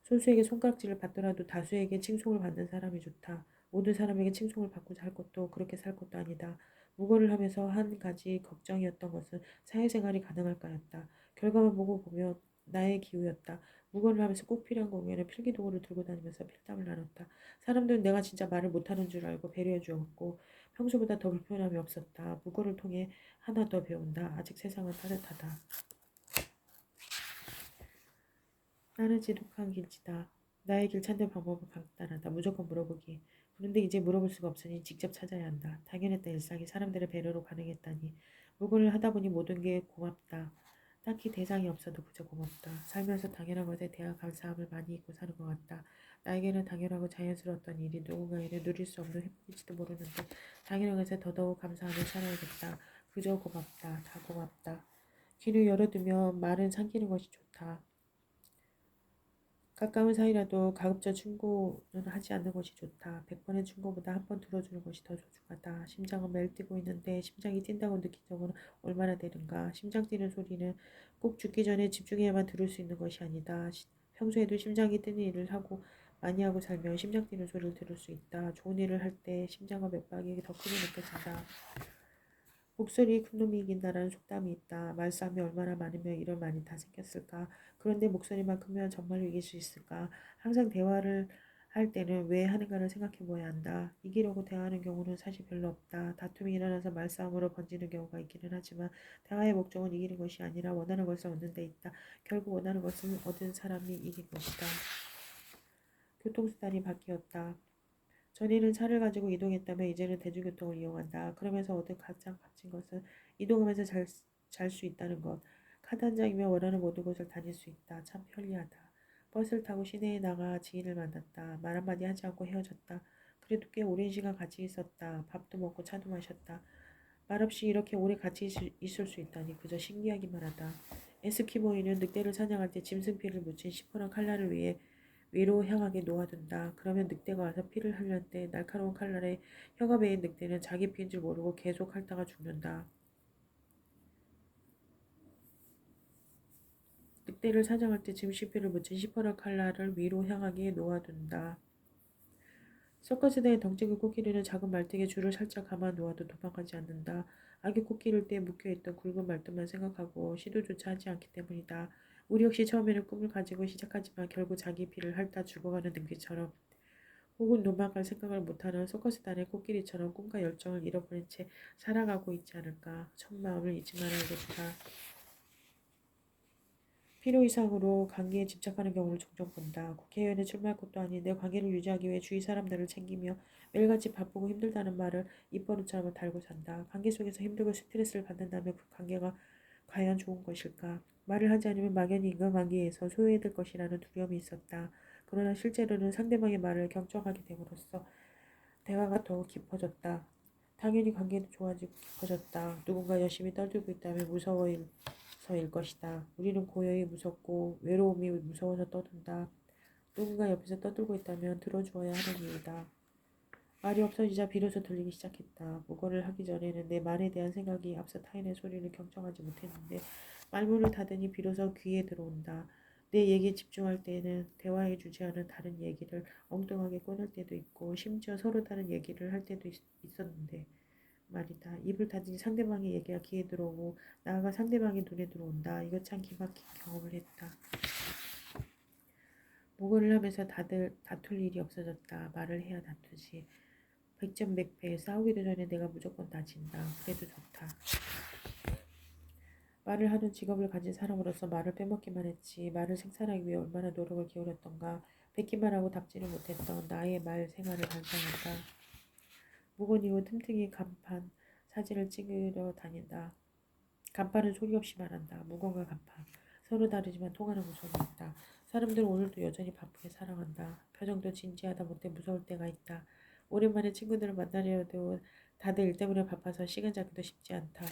소수에게 손가락질을 받더라도 다수에게 칭송을 받는 사람이 좋다. 모든 사람에게 칭송을 받고 살 것도 그렇게 살 것도 아니다. 무거를 하면서 한 가지 걱정이었던 것은 사회생활이 가능할까였다. 결과만 보고 보면 나의 기우였다. 무거를 하면서 꼭 필요한 공연에 필기도구를 들고 다니면서 필담을 나눴다. 사람들은 내가 진짜 말을 못하는 줄 알고 배려해 주었고 평소보다 더 불편함이 없었다. 무거를 통해 하나 더 배운다. 아직 세상은 따뜻하다. 나는 지독한 길치다. 나의 길 찾는 방법을 간단하다. 무조건 물어보기. 그런데 이제 물어볼 수가 없으니 직접 찾아야 한다. 당연했다 일상이 사람들의 배려로 가능했다니. 무고를 하다 보니 모든 게 고맙다. 딱히 대상이 없어도 그저 고맙다. 살면서 당연한 것에 대한 감사함을 많이 잊고 사는 것 같다. 나에게는 당연하고 자연스러웠던 일이 누군가에는 누릴 수 없는 행복일지도 모르는데 당연한 것에 더더욱 감사하며 살아야겠다. 그저 고맙다. 다 고맙다. 귀를 열어두면 말은 삼키는 것이 좋다. 가까운 사이라도 가급적 충고는 하지 않는 것이 좋다. 100번의 충고보다 한 번 들어주는 것이 더 소중하다. 심장은 매일 뛰고 있는데 심장이 뛴다고 느낀 적은 얼마나 되는가. 심장 뛰는 소리는 꼭 죽기 전에 집중해야만 들을 수 있는 것이 아니다. 평소에도 심장이 뛰는 일을 하고 많이 하고 살면 심장 뛰는 소리를 들을 수 있다. 좋은 일을 할 때 심장과 맥박이 더 크게 느껴진다. 목소리 큰 놈이 이긴다라는 속담이 있다. 말싸움이 얼마나 많으면 이런 말이 다 생겼을까? 그런데 목소리만 크면 정말로 이길 수 있을까? 항상 대화를 할 때는 왜 하는가를 생각해 보아야 한다. 이기려고 대화하는 경우는 사실 별로 없다. 다툼이 일어나서 말싸움으로 번지는 경우가 있기는 하지만 대화의 목적은 이기는 것이 아니라 원하는 것을 얻는 데 있다. 결국 원하는 것을 얻은 사람이 이긴 것이다. 교통수단이 바뀌었다. 전에는 차를 가지고 이동했다면 이제는 대중교통을 이용한다. 그러면서 얻은 가장 값진 것은 이동하면서 잘 수 있다는 것. 카드 한 장이면 원하는 모든 곳을 다닐 수 있다. 참 편리하다. 버스를 타고 시내에 나가 지인을 만났다. 말 한마디 하지 않고 헤어졌다. 그래도 꽤 오랜 시간 같이 있었다. 밥도 먹고 차도 마셨다. 말없이 이렇게 오래 같이 있을 수 있다니 그저 신기하기만 하다. 에스키모인은 늑대를 사냥할 때 짐승피를 묻힌 시퍼런 칼날을 위해 위로 향하게 놓아둔다. 그러면 늑대가 와서 피를 흘릴 때 날카로운 칼날에 혀가 베인 늑대는 자기 피인 줄 모르고 계속 핥다가 죽는다. 늑대를 사냥할 때 짐승피를 묻힌 시퍼런 칼날을 위로 향하게 놓아둔다. 서커스대의 덩치 큰 코끼리는 작은 말등에 줄을 살짝 감아 놓아도 도망가지 않는다. 아기 코끼리일 때 묶여있던 굵은 말등만 생각하고 시도조차 하지 않기 때문이다. 우리 역시 처음에는 꿈을 가지고 시작하지만 결국 자기 피를 핥다 죽어가는 능비처럼 혹은 도망갈 생각을 못하는 서커스단의 코끼리처럼 꿈과 열정을 잃어버린 채 살아가고 있지 않을까. 첫 마음을 잊지 말아야겠다. 필요 이상으로 관계에 집착하는 경우를 종종 본다. 국회의원에 출마할 것도 아닌데 관계를 유지하기 위해 주위 사람들을 챙기며 매일같이 바쁘고 힘들다는 말을 입버릇처럼 달고 산다. 관계 속에서 힘들고 스트레스를 받는다면 그 관계가 과연 좋은 것일까? 말을 하지 않으면 막연히 인간관계에서 소외될 것이라는 두려움이 있었다. 그러나 실제로는 상대방의 말을 경청하게 됨으로써 대화가 더욱 깊어졌다. 당연히 관계도 좋아지고 깊어졌다. 누군가 열심히 떠들고 있다면 무서워서일 것이다. 우리는 고요히 무섭고 외로움이 무서워서 떠든다. 누군가 옆에서 떠들고 있다면 들어주어야 하는 이유다. 말이 없어지자 비로소 들리기 시작했다. 무거를 하기 전에는 내 말에 대한 생각이 앞서 타인의 소리를 경청하지 못했는데 말문을 닫으니 비로소 귀에 들어온다. 내 얘기에 집중할 때에는 대화에 주제하는 다른 얘기를 엉뚱하게 꺼낼 때도 있고 심지어 서로 다른 얘기를 할 때도 있었는데 말이다. 입을 닫으니 상대방의 얘기가 귀에 들어오고 나아가 상대방의 눈에 들어온다. 이거 참 기막힌 경험을 했다. 무거를 하면서 다들 다툴 일이 없어졌다. 말을 해야 다투지. 백전백패 싸우기도 전에 내가 무조건 다진다. 그래도 좋다. 말을 하는 직업을 가진 사람으로서 말을 빼먹기만 했지. 말을 생산하기 위해 얼마나 노력을 기울였던가. 뱉기만 하고 답지를 못했던 나의 말 생활을 반성한다. 무건 이후 틈틈이 간판 사진을 찍으러 다닌다. 간판은 소리 없이 말한다. 무건과 간판. 서로 다르지만 통하는 구성이 있다. 사람들은 오늘도 여전히 바쁘게 살아간다. 표정도 진지하다 못해 무서울 때가 있다. 오랜만에 친구들을 만나려도 다들 일 때문에 바빠서 시간 잡기도 쉽지 않다.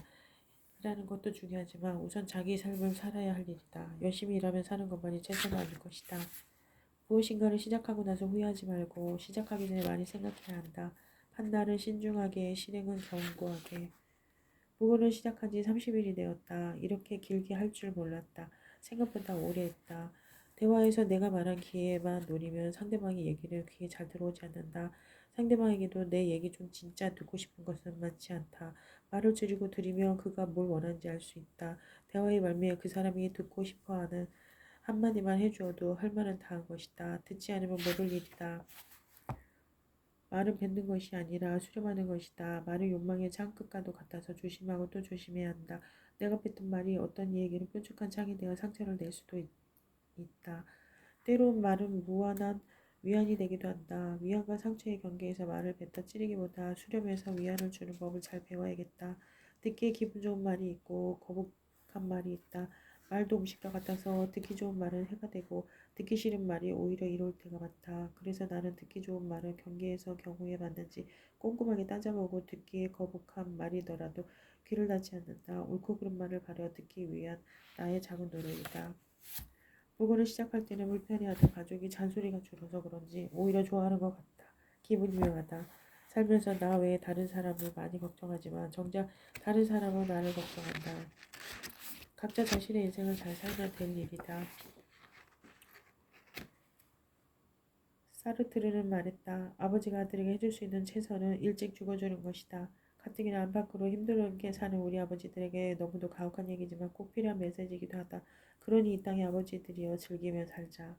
일하는 것도 중요하지만 우선 자기 삶을 살아야 할 일이다. 열심히 일하면 사는 것만이 최선은 아닐 것이다. 무엇인가를 시작하고 나서 후회하지 말고 시작하기 전에 많이 생각해야 한다. 판단은 신중하게, 실행은 견고하게. 무거는 시작한 지 30일이 되었다. 이렇게 길게 할 줄 몰랐다. 생각보다 오래 했다. 대화에서 내가 말한 기회만 노리면 상대방의 얘기를 귀에 잘 들어오지 않는다. 상대방에게도 내 얘기 좀 진짜 듣고 싶은 것은 많지 않다. 말을 줄이고 들으면 그가 뭘 원하는지 알 수 있다. 대화의 말미에 그 사람이 듣고 싶어하는 한마디만 해주어도 할 말은 다 한 것이다. 듣지 않으면 모를 일이다. 말은 뱉는 것이 아니라 수렴하는 것이다. 말은 욕망의 창끝과도 같아서 조심하고 또 조심해야 한다. 내가 뱉은 말이 어떤 이에게는 뾰족한 창이 되어 상처를 낼 수도 있다. 때론 말은 무한한 위안이 되기도 한다. 위안과 상처의 경계에서 말을 뱉어 찌르기보다 수렴해서 위안을 주는 법을 잘 배워야겠다. 듣기에 기분 좋은 말이 있고 거북한 말이 있다. 말도 음식과 같아서 듣기 좋은 말은 해가 되고 듣기 싫은 말이 오히려 이로울 때가 많다. 그래서 나는 듣기 좋은 말을 경계에서 경우에 맞는지 꼼꼼하게 따져보고 듣기에 거북한 말이더라도 귀를 닫지 않는다. 옳고 그른 말을 가려 듣기 위한 나의 작은 노력이다. 물건을 시작할 때는 불편해하던 가족이 잔소리가 줄어서 그런지 오히려 좋아하는 것 같다. 기분이 묘하다. 살면서 나 외에 다른 사람을 많이 걱정하지만 정작 다른 사람은 나를 걱정한다. 각자 자신의 인생을 잘 살면 될 일이다. 사르트르는 말했다. 아버지가 아들에게 해줄 수 있는 최선은 일찍 죽어주는 것이다. 가뜩이나 안팎으로 힘들게 사는 우리 아버지들에게 너무도 가혹한 얘기지만 꼭 필요한 메시지이기도 하다. 그러니 이 땅의 아버지들이여 즐기며 살자.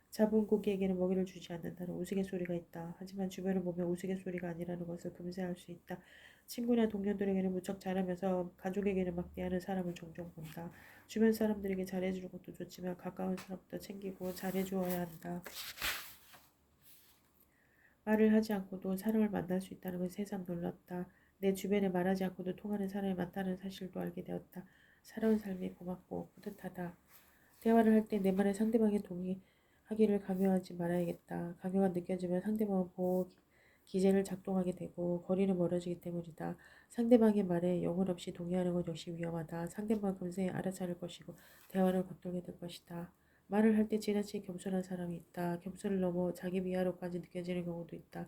잡은 고기에게는 먹이를 주지 않는다는 우스갯소리가 있다. 하지만 주변을 보면 우스갯소리가 아니라는 것을 금세 알 수 있다. 친구나 동료들에게는 무척 잘하면서 가족에게는 막대하는 사람을 종종 본다. 주변 사람들에게 잘해주는 것도 좋지만 가까운 사람부터 챙기고 잘해주어야 한다. 말을 하지 않고도 사람을 만날 수 있다는 건 새삼 놀랐다. 내 주변에 말하지 않고도 통하는 사람이 많다는 사실도 알게 되었다. 살아온 삶이 고맙고 뿌듯하다. 대화를 할 때 내 말에 상대방이 동의하기를 강요하지 말아야겠다. 강요가 느껴지면 상대방은 보호 기제를 작동하게 되고 거리는 멀어지기 때문이다. 상대방의 말에 영혼 없이 동의하는 것 역시 위험하다. 상대방은 금세 알아차릴 것이고 대화를 거들게 될 것이다. 말을 할 때 지나치게 겸손한 사람이 있다. 겸손을 넘어 자기 비하로까지 느껴지는 경우도 있다.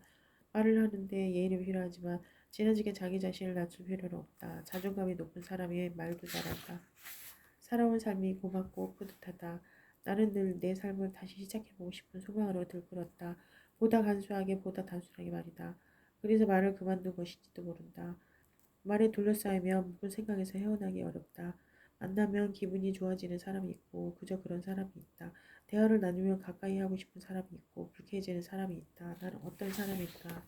말을 하는데 예의는 필요하지만 지나치게 자기 자신을 낮출 필요는 없다. 자존감이 높은 사람이 말도 잘한다. 살아온 삶이 고맙고 뿌듯하다. 나는 늘 내 삶을 다시 시작해보고 싶은 소망으로 들끓었다. 보다 간소하게 보다 단순하게 말이다. 그래서 말을 그만둔 것인지도 모른다. 말에 둘러싸이면 묵은 생각에서 헤어나기 어렵다. 만나면 기분이 좋아지는 사람이 있고 그저 그런 사람이 있다. 대화를 나누면 가까이 하고 싶은 사람이 있고 불쾌해지는 사람이 있다. 나는 어떤 사람일까?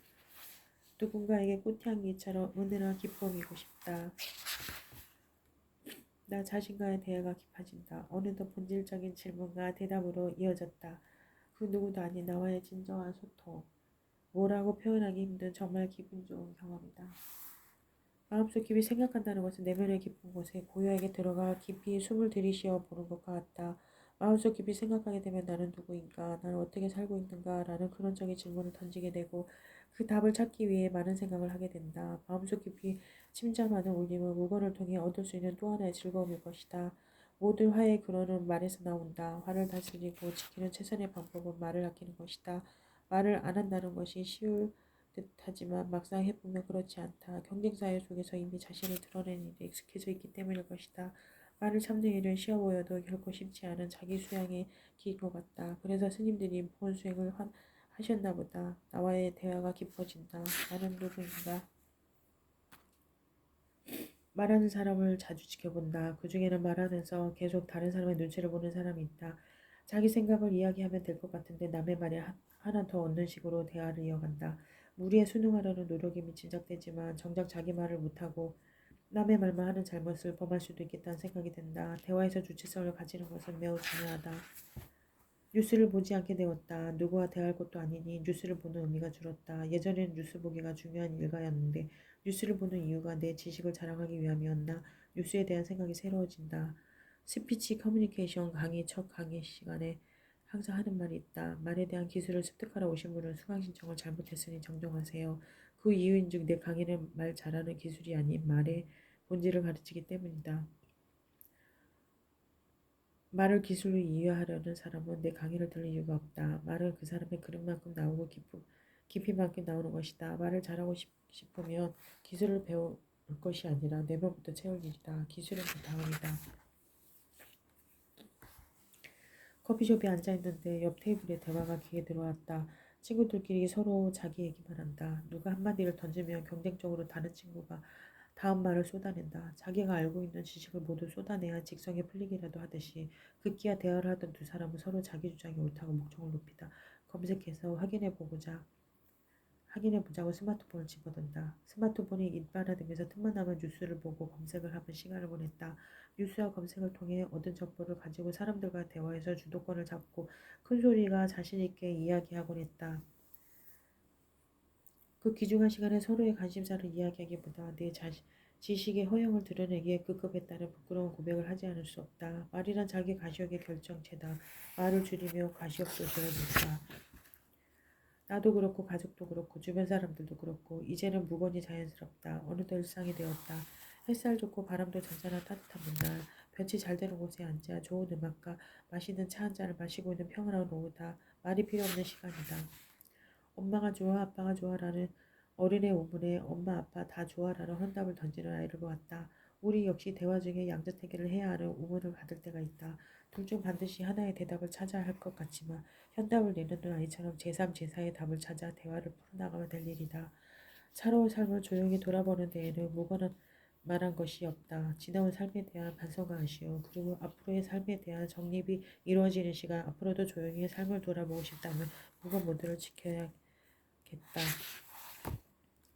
누군가에게 꽃향기처럼 은은한 기쁨이고 싶다. 나 자신과의 대화가 깊어진다. 어느덧 본질적인 질문과 대답으로 이어졌다. 그 누구도 아닌 나와의 진정한 소통. 뭐라고 표현하기 힘든 정말 기분 좋은 경험이다. 마음속 깊이 생각한다는 것은 내면의 깊은 곳에 고요하게 들어가 깊이 숨을 들이쉬어 보는 것과 같다. 마음속 깊이 생각하게 되면 나는 누구인가, 나는 어떻게 살고 있는가 라는 근원적인 질문을 던지게 되고 그 답을 찾기 위해 많은 생각을 하게 된다. 마음속 깊이 침잠하는 울림은 물건을 통해 얻을 수 있는 또 하나의 즐거움일 것이다. 모든 화해의 근원은 말에서 나온다. 화를 다스리고 지키는 최선의 방법은 말을 아끼는 것이다. 말을 안 한다는 것이 쉬울 듯하지만 막상 해보면 그렇지 않다. 경쟁사회 속에서 이미 자신을 드러내는 일에 익숙해져 있기 때문일 것이다. 말을 참는 일은 쉬워 보여도 결코 쉽지 않은 자기 수양의 길인 것 같다. 그래서 스님들이 본 수행을 하셨나 보다. 나와의 대화가 깊어진다. 나는 누구인가? 말하는 사람을 자주 지켜본다. 그 중에는 말하면서 계속 다른 사람의 눈치를 보는 사람이 있다. 자기 생각을 이야기하면 될 것 같은데 남의 말에 하나 더 얻는 식으로 대화를 이어간다. 무리에 순응하려는 노력이 진작되지만 정작 자기 말을 못하고 남의 말만 하는 잘못을 범할 수도 있겠다는 생각이 든다. 대화에서 주체성을 가지는 것은 매우 중요하다. 뉴스를 보지 않게 되었다. 누구와 대할 것도 아니니 뉴스를 보는 의미가 줄었다. 예전에는 뉴스 보기가 중요한 일과였는데 뉴스를 보는 이유가 내 지식을 자랑하기 위함이었나? 뉴스에 대한 생각이 새로워진다. 스피치 커뮤니케이션 강의 첫 강의 시간에 항상 하는 말이 있다. 말에 대한 기술을 습득하러 오신 분은 수강 신청을 잘못했으니 정정하세요. 그 이유인즉 내 강의는 말 잘하는 기술이 아닌 말의 본질을 가르치기 때문이다. 말을 기술로 이해하려는 사람은 내 강의를 들을 이유가 없다. 말은 그 사람의 그릇만큼 나오고 깊이만큼 나오는 것이다. 말을 잘하고 싶으면 기술을 배울 것이 아니라 내면부터 채울 일이다. 기술은 그 다음이다. 커피숍에 앉아있는데 옆 테이블에 대화가 귀에 들어왔다. 친구들끼리 서로 자기 얘기만 한다. 누가 한마디를 던지면 경쟁적으로 다른 친구가 다음 말을 쏟아낸다. 자기가 알고 있는 지식을 모두 쏟아내야 직성이 풀리기라도 하듯이 급기야 대화를 하던 두 사람은 서로 자기 주장이 옳다고 목청을 높이다. 검색해서 확인해보자고 스마트폰을 집어든다. 스마트폰이 입알아등에서 틈만 나면 뉴스를 보고 검색을 하면 시간을 보냈다. 뉴스와 검색을 통해 얻은 정보를 가지고 사람들과 대화해서 주도권을 잡고 큰소리가 자신있게 이야기하곤 했다. 그 귀중한 시간에 서로의 관심사를 이야기하기보다 지식의 허영을 드러내기에 급급했다는 부끄러운 고백을 하지 않을 수 없다. 말이란 자기 가시욕의 결정체다. 말을 줄이며 가시욕도 줄여줬다. 나도 그렇고 가족도 그렇고 주변 사람들도 그렇고 이제는 무건이 자연스럽다. 어느덧 일상이 되었다. 햇살 좋고 바람도 잔잔한 따뜻한 문날 볕이 잘 되는 곳에 앉아 좋은 음악과 맛있는 차 한 잔을 마시고 있는 평화로운 오후다. 말이 필요 없는 시간이다. 엄마가 좋아 아빠가 좋아라는 어린애 우물에 엄마 아빠 다 좋아라는 환답을 던지는 아이를 보았다. 우리 역시 대화 중에 양자택일을 해야 하는 우문을 받을 때가 있다. 둘 중 반드시 하나의 대답을 찾아야 할 것 같지만 현답을 내놓는 아이처럼 제3, 제4의 답을 찾아 대화를 풀어나가면 될 일이다. 살아온 삶을 조용히 돌아보는 데에는 무거운 말한 것이 없다. 지나온 삶에 대한 반성과 아쉬움, 그리고 앞으로의 삶에 대한 정립이 이루어지는 시간, 앞으로도 조용히 삶을 돌아보고 싶다면 무거운 모드를 지켜야겠다.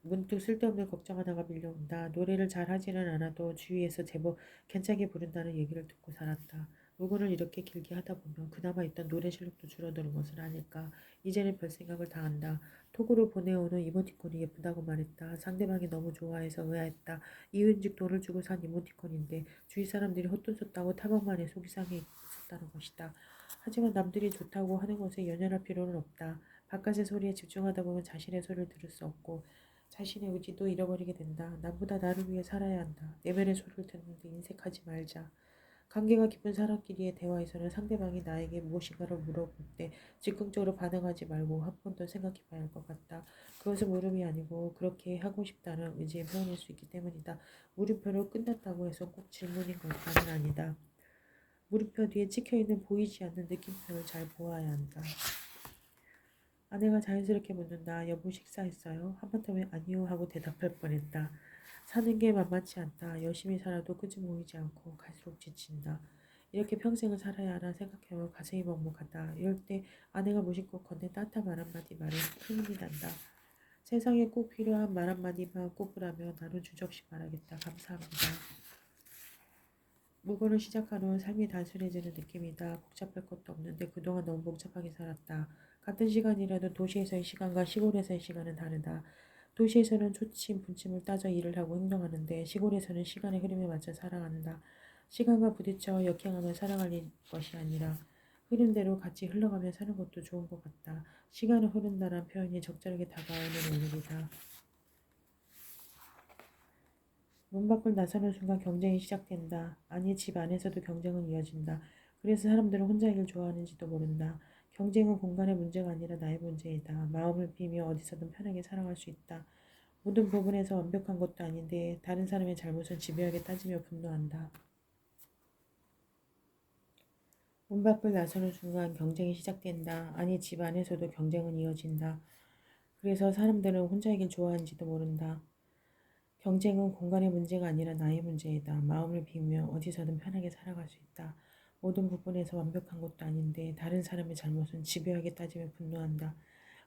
문득 쓸데없는 걱정 하나가 밀려온다. 노래를 잘 하지는 않아도 주위에서 제법 괜찮게 부른다는 얘기를 듣고 살았다. 무근을 이렇게 길게 하다 보면 그나마 있던 노래 실력도 줄어드는 것은 아닐까. 이제는 별 생각을 다 한다. 톡으로 보내오는 이모티콘이 예쁘다고 말했다. 상대방이 너무 좋아해서 의아했다. 이유인즉 돈을 주고 산 이모티콘인데 주위 사람들이 헛돈 썼다고 타박만에 속이 상해 있었다는 것이다. 하지만 남들이 좋다고 하는 것에 연연할 필요는 없다. 바깥의 소리에 집중하다 보면 자신의 소리를 들을 수 없고 자신의 의지도 잃어버리게 된다. 남보다 나를 위해 살아야 한다. 내면의 소리를 듣는데 인색하지 말자. 관계가 깊은 사람끼리의 대화에서는 상대방이 나에게 무엇인가를 물어볼 때 즉흥적으로 반응하지 말고 한 번 더 생각해 봐야 할 것 같다. 그것은 물음이 아니고 그렇게 하고 싶다는 의지의 표현일 수 있기 때문이다. 물음표로 끝났다고 해서 꼭 질문인 것만은 아니다. 물음표 뒤에 찍혀있는 보이지 않는 느낌표를 잘 보아야 한다. 아내가 자연스럽게 묻는다. 여보 식사했어요? 하마터면 아니요 하고 대답할 뻔했다. 사는 게 만만치 않다. 열심히 살아도 끄지 모이지 않고 갈수록 지친다. 이렇게 평생을 살아야 하나 생각해보면 가슴이 먹먹하다. 이럴 때 아내가 무심코 건넨 따뜻한 말 한마디 말에 큰 힘이 난다. 세상에 꼭 필요한 말 한마디만 꼽으라면 나는 주저없이 말하겠다. 감사합니다. 무거를 시작한 후 삶이 단순해지는 느낌이다. 복잡할 것도 없는데 그동안 너무 복잡하게 살았다. 같은 시간이라도 도시에서의 시간과 시골에서의 시간은 다르다. 도시에서는 초침, 분침을 따져 일을 하고 행동하는데 시골에서는 시간의 흐름에 맞춰 살아간다. 시간과 부딪혀 역행하며 살아갈 것이 아니라 흐름대로 같이 흘러가며 사는 것도 좋은 것 같다. 시간은 흐른다는 표현이 적절하게 다가오는 오늘이다. 문 밖을 나서는 순간 경쟁이 시작된다. 아니 집 안에서도 경쟁은 이어진다. 그래서 사람들은 혼자이길 좋아하는지도 모른다. 경쟁은 공간의 문제가 아니라 나의 문제이다. 마음을 비우며 어디서든 편하게 살아갈 수 있다. 모든 부분에서 완벽한 것도 아닌데 다른 사람의 잘못은 집요하게 따지며 분노한다. 문 밖을 나서는 순간 경쟁이 시작된다. 아니 집 안에서도 경쟁은 이어진다. 그래서 사람들은 혼자이길 좋아하는지도 모른다. 경쟁은 공간의 문제가 아니라 나의 문제이다. 마음을 비우며 어디서든 편하게 살아갈 수 있다. 모든 부분에서 완벽한 것도 아닌데 다른 사람의 잘못은 집요하게 따지며 분노한다.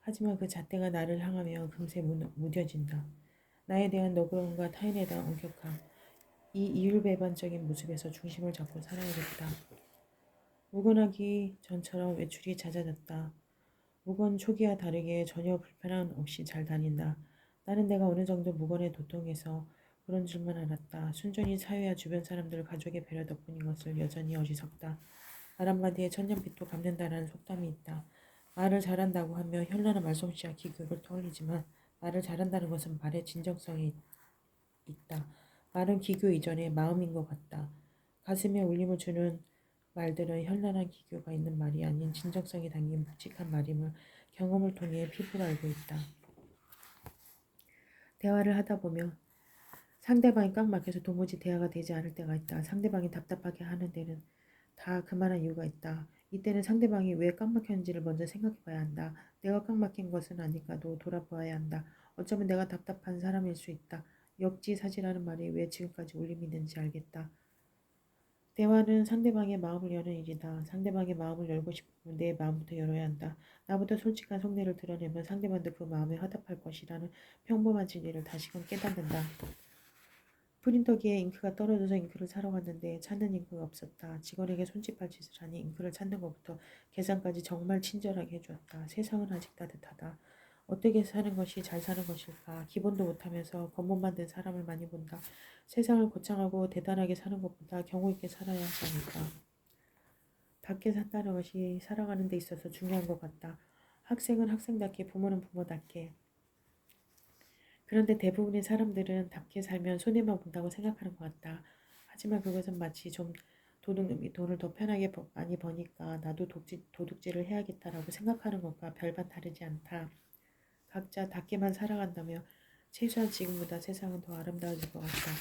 하지만 그 잣대가 나를 향하며 금세 무뎌진다. 나에 대한 너그러움과 타인에 대한 엄격함. 이 이율배반적인 모습에서 중심을 잡고 살아야겠다. 무건하기 전처럼 외출이 잦아졌다. 무건 초기와 다르게 전혀 불편함 없이 잘 다닌다. 나는 내가 어느 정도 무건에 도통해서 그런 줄만 알았다. 순전히 사회와 주변 사람들 가족의 배려 덕분인 것을 여전히 어리석다. 말 한마디에 천년빛도 갚는다라는 속담이 있다. 말을 잘한다고 하며 현란한 말솜씨와 기교를 떠올리지만 말을 잘한다는 것은 말의 진정성이 있다. 말은 기교 이전에 마음인 것 같다. 가슴에 울림을 주는 말들은 현란한 기교가 있는 말이 아닌 진정성이 담긴 묵직한 말임을 경험을 통해 피부로 알고 있다. 대화를 하다 보면 상대방이 꽉 막혀서 도무지 대화가 되지 않을 때가 있다. 상대방이 답답하게 하는 데는 다 그만한 이유가 있다. 이때는 상대방이 왜 꽉 막혔는지를 먼저 생각해 봐야 한다. 내가 꽉 막힌 것은 아닐까도 돌아보아야 한다. 어쩌면 내가 답답한 사람일 수 있다. 역지사지라는 말이 왜 지금까지 울림이 있는지 알겠다. 대화는 상대방의 마음을 여는 일이다. 상대방의 마음을 열고 싶으면 내 마음부터 열어야 한다. 나부터 솔직한 속내를 드러내면 상대방도 그 마음에 화답할 것이라는 평범한 진리를 다시금 깨닫는다. 프린터기에 잉크가 떨어져서 잉크를 사러 갔는데 찾는 잉크가 없었다. 직원에게 손짓할 짓을 하니 잉크를 찾는 것부터 계산까지 정말 친절하게 해주었다. 세상은 아직 따뜻하다. 어떻게 사는 것이 잘 사는 것일까? 기본도 못하면서 겉멋만 든 사람을 많이 본다. 세상을 거창하고 대단하게 사는 것보다 경우 있게 살아야 하지 않을까? 답게 산다는 것이 살아가는 데 있어서 중요한 것 같다. 학생은 학생답게, 부모는 부모답게. 그런데 대부분의 사람들은 답게 살면 손해만 본다고 생각하는 것 같다. 하지만 그것은 마치 좀 도둑놈이 돈을 더 편하게 많이 버니까 나도 도둑질을 해야겠다라고 생각하는 것과 별반 다르지 않다. 각자 답게만 살아간다며 최소한 지금보다 세상은 더 아름다워질 것 같다.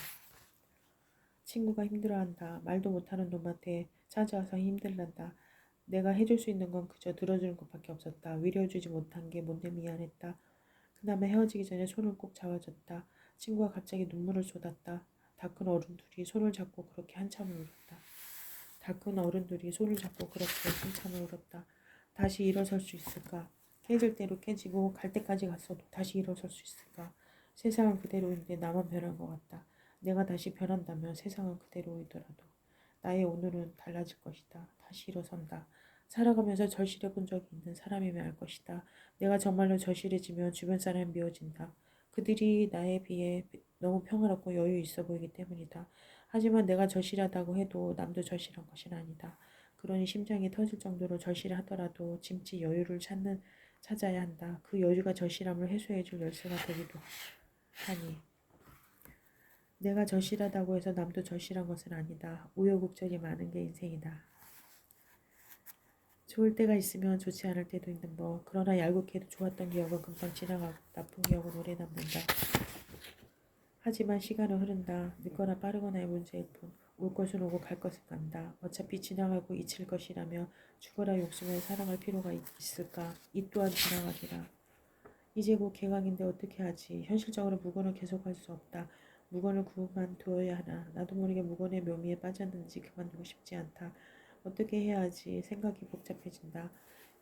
친구가 힘들어한다. 말도 못하는 놈한테 찾아와서 힘들단다. 내가 해줄 수 있는 건 그저 들어주는 것밖에 없었다. 위로해주지 못한 게 뭔데 미안했다. 그나마 헤어지기 전에 손을 꼭 잡아줬다. 친구가 갑자기 눈물을 쏟았다. 다 큰 어른들이 손을 잡고 그렇게 한참을 울었다. 다 큰 어른들이 손을 잡고 그렇게 한참을 울었다. 다시 일어설 수 있을까? 깨질 대로 깨지고 갈 때까지 갔어도 다시 일어설 수 있을까? 세상은 그대로인데 나만 변한 것 같다. 내가 다시 변한다면 세상은 그대로이더라도 나의 오늘은 달라질 것이다. 다시 일어선다. 살아가면서 절실해 본 적이 있는 사람이면 알 것이다. 내가 정말로 절실해지면 주변 사람이 미워진다. 그들이 나에 비해 너무 평화롭고 여유 있어 보이기 때문이다. 하지만 내가 절실하다고 해도 남도 절실한 것은 아니다. 그러니 심장이 터질 정도로 절실하더라도 짐짓 여유를 찾아야 한다. 그 여유가 절실함을 해소해 줄 열쇠가 되기도 하니. 내가 절실하다고 해서 남도 절실한 것은 아니다. 우여곡절이 많은 게 인생이다. 좋을 때가 있으면 좋지 않을 때도 있는 법. 그러나 얄궂게도 좋았던 기억은 금방 지나가고 나쁜 기억은 오래 남는다. 하지만 시간은 흐른다. 늦거나 빠르거나의 문제일 뿐. 올 것은 오고 갈 것은 간다. 어차피 지나가고 잊힐 것이라며 죽어라 욕심을 사랑할 필요가 있을까? 이 또한 지나가리라. 이제 곧 개강인데 어떻게 하지? 현실적으로 무건을 계속할 수 없다. 무건을 그만두어야 하나. 나도 모르게 무건의 묘미에 빠졌는지 그만두고 싶지 않다. 어떻게 해야 하지? 생각이 복잡해진다.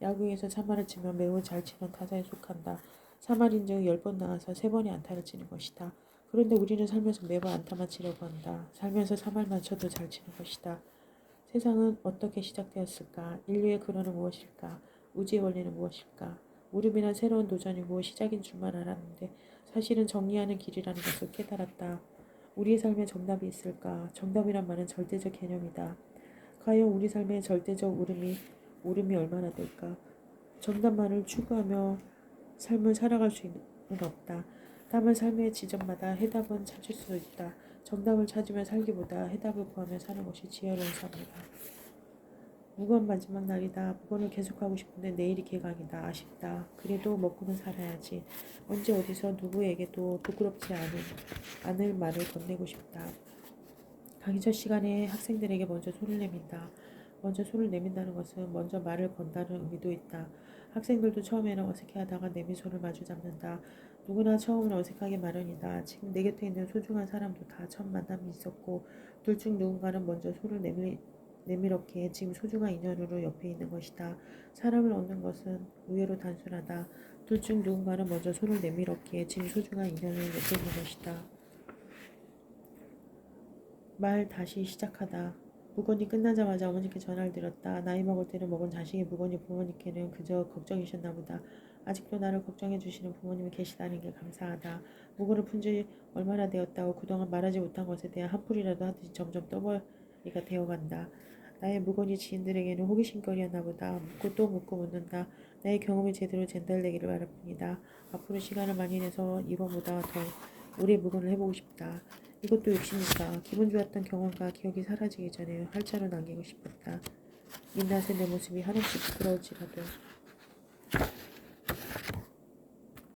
야구에서 참말을 치면 매우 잘 치는 타자에 속한다. 3할인즉 10번 나와서 3번의 안타를 치는 것이다. 그런데 우리는 살면서 매번 안타만 치려고 한다. 살면서 3할만 쳐도 잘 치는 것이다. 세상은 어떻게 시작되었을까? 인류의 근원은 무엇일까? 우주의 원리는 무엇일까? 무릎이란 새로운 도전이고 시작인 줄만 알았는데 사실은 정리하는 길이라는 것을 깨달았다. 우리의 삶에 정답이 있을까? 정답이란 말은 절대적 개념이다. 과연 우리 삶의 절대적 오름이 얼마나 될까? 정답만을 추구하며 삶을 살아갈 수는 없다. 다만 삶의 지점마다 해답은 찾을 수 있다. 정답을 찾으며 살기보다 해답을 구하며 사는 것이 지혜로운 삶이다. 무거운 마지막 날이다. 무거운을 계속하고 싶은데 내일이 개강이다. 아쉽다. 그래도 먹고는 살아야지. 언제 어디서 누구에게도 부끄럽지 않을 말을 건네고 싶다. 강의 첫 시간에 학생들에게 먼저 손을 내민다. 먼저 손을 내민다는 것은 먼저 말을 건다는 의미도 있다. 학생들도 처음에는 어색해하다가 내민 손을 마주 잡는다. 누구나 처음은 어색하기 마련이다. 지금 내 곁에 있는 소중한 사람도 다 첫 만남이 있었고 둘 중 누군가는 먼저 손을 내밀었기에 지금 소중한 인연으로 옆에 있는 것이다. 사람을 얻는 것은 의외로 단순하다. 둘 중 누군가는 먼저 손을 내밀었기에 지금 소중한 인연을 옆에 있는 것이다. 말 다시 시작하다. 무건이 끝나자마자 어머니께 전화를 드렸다. 나이 먹을 때는 먹은 자식이 무건이 부모님께는 그저 걱정이셨나 보다. 아직도 나를 걱정해 주시는 부모님이 계시다는 게 감사하다. 무건을 푼 지 얼마나 되었다고 그동안 말하지 못한 것에 대한 한풀이라도 하듯이 점점 떠벌이가 되어간다. 나의 무건이 지인들에게는 호기심거리였나 보다. 묻고 또 묻고 묻는다. 나의 경험이 제대로 전달되기를 바랄 뿐이다. 앞으로 시간을 많이 내서 이번보다 더 오래 무건을 해보고 싶다. 이것도 욕심이다. 기분 좋았던 경험과 기억이 사라지기 전에 활자로 남기고 싶었다. 민낯의 내 모습이 한없이 부끄러울지라도.